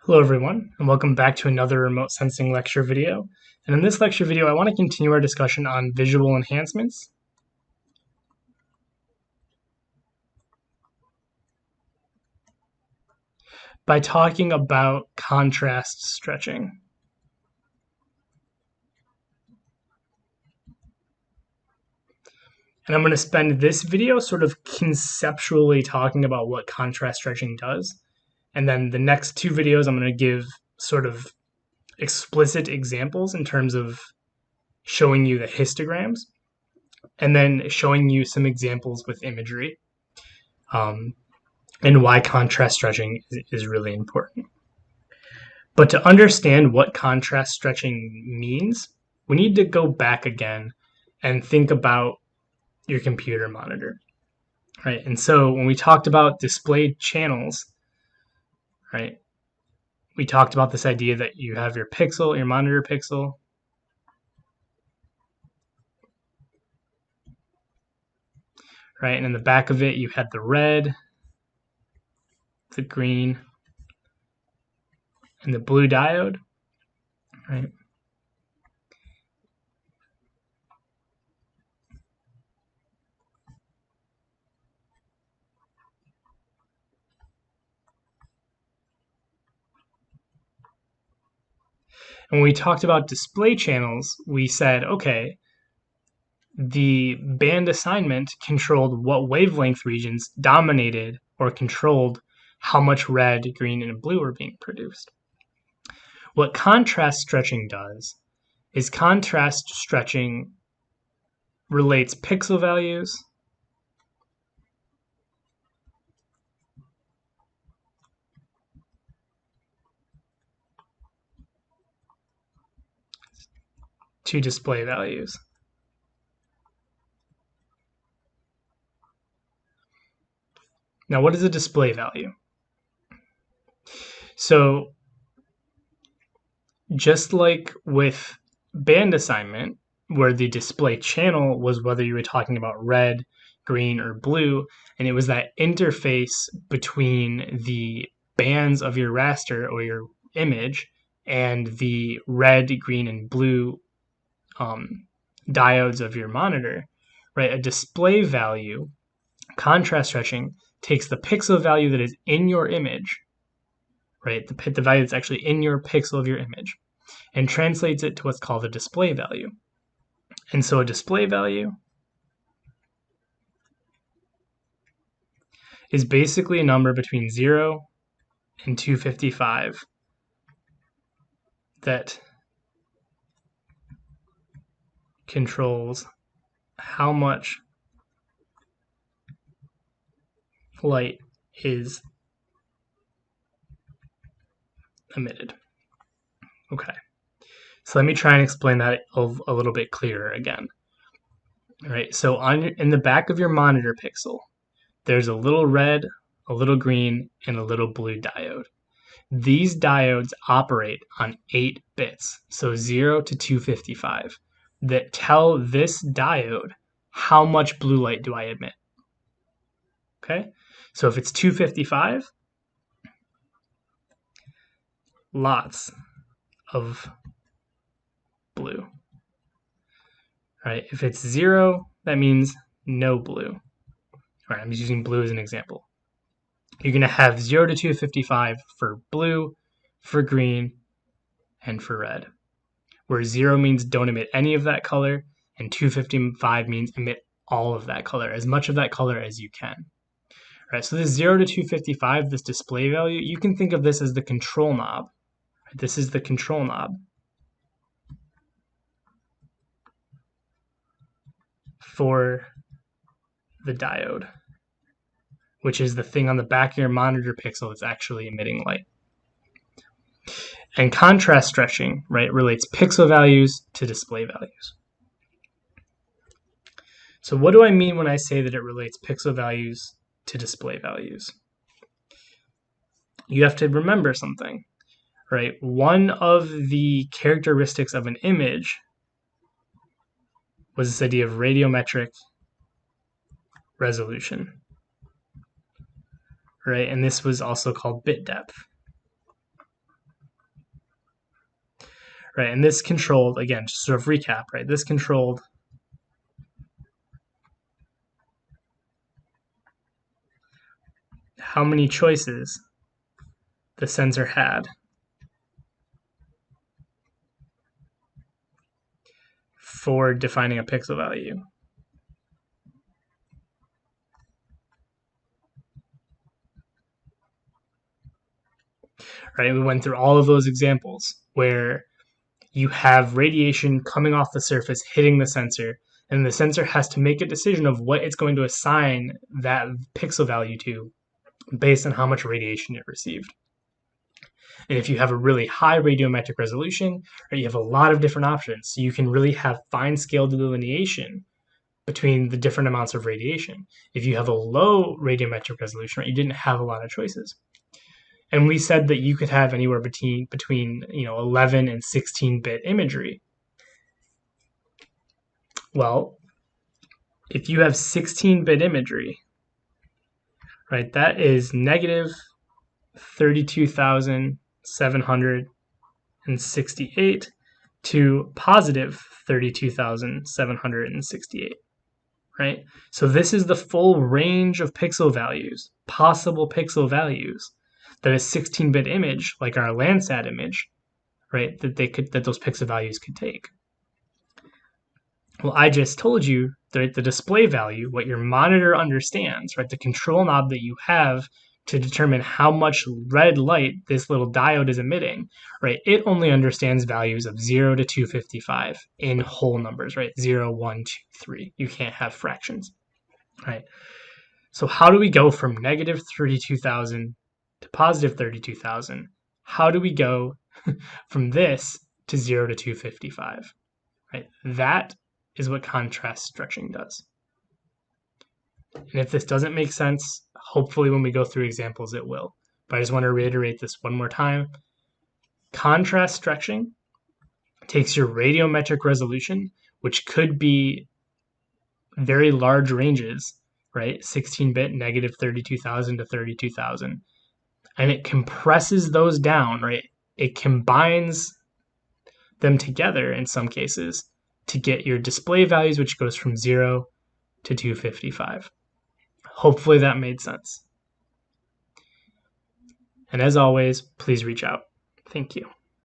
Hello everyone, and welcome back to another remote sensing lecture video. And in this lecture video, I want to continue our discussion on visual enhancements. By talking about contrast stretching. And I'm going to spend this video sort of conceptually talking about what contrast stretching does. And then the next two videos, I'm going to give sort of explicit examples in terms of showing you the histograms, and then showing you some examples with imagery, and why contrast stretching is really important. But to understand what contrast stretching means, we need to go back again and think about your computer monitor, right? And so when we talked about display channels, right, we talked about this idea that you have your pixel, your monitor pixel, right? And in the back of it, you had the red, the green, and the blue diode, right? And when we talked about display channels, we said, okay, the band assignment controlled what wavelength regions dominated or controlled how much red, green, and blue were being produced. What contrast stretching does is contrast stretching relates pixel values to display values. Now, what is a display value? So, just like with band assignment, where the display channel was whether you were talking about red, green, or blue, and it was that interface between the bands of your raster or your image and the red, green, and blue diodes of your monitor, right? A display value, contrast stretching, takes the pixel value that is in your image, right? The value that's actually in your pixel of your image, and translates it to what's called a display value. And so a display value is basically a number between 0 and 255 that controls how much light is emitted. Okay, so let me try and explain that a little bit clearer again. All right, so in the back of your monitor pixel, there's a little red, a little green, and a little blue diode. These diodes operate on 8 bits, so 0 to 255, that tell this diode how much blue light do I emit. Okay, so if it's 255, lots of blue. Right? If it's 0, that means no blue. All right, I'm just using blue as an example. You're going to have 0 to 255 for blue, for green, and for red. Where 0 means don't emit any of that color, and 255 means emit all of that color, as much of that color as you can. All right, so this 0 to 255, this display value, you can think of this as the control knob. This is the control knob for the diode, which is the thing on the back of your monitor pixel that's actually emitting light. And contrast stretching, right, relates pixel values to display values. So what do I mean when I say that it relates pixel values to display values? You have to remember something, right? One of the characteristics of an image was this idea of radiometric resolution, right? And this was also called bit depth. right? And this controlled, again, just sort of recap, right? This controlled how many choices the sensor had for defining a pixel value. Right? We went through all of those examples where you have radiation coming off the surface, hitting the sensor, and the sensor has to make a decision of what it's going to assign that pixel value to based on how much radiation it received. And if you have a really high radiometric resolution, or you have a lot of different options, so you can really have fine scale delineation between the different amounts of radiation. If you have a low radiometric resolution, right, you didn't have a lot of choices. And we said that you could have anywhere between 11 and 16-bit imagery. Well, if you have 16-bit imagery, right, that is negative 32,768 to positive 32,768, right? So this is the full range of pixel values, possible pixel values, that a 16-bit image, like our Landsat image, right, that those pixel values could take. Well, I just told you that the display value, what your monitor understands, right, the control knob that you have to determine how much red light this little diode is emitting, right, it only understands values of 0 to 255 in whole numbers, right, 0, 1, 2, 3. You can't have fractions, right? So how do we go from negative 32,000 to positive 32,000? How do we go from this to 0 to 255, right? That is what contrast stretching does. And if this doesn't make sense, hopefully when we go through examples, it will. But I just want to reiterate this one more time. Contrast stretching takes your radiometric resolution, which could be very large ranges, right? 16-bit, negative 32,000 to 32,000. And it compresses those down, right? It combines them together in some cases to get your display values, which goes from 0 to 255. Hopefully that made sense. And as always, please reach out. Thank you.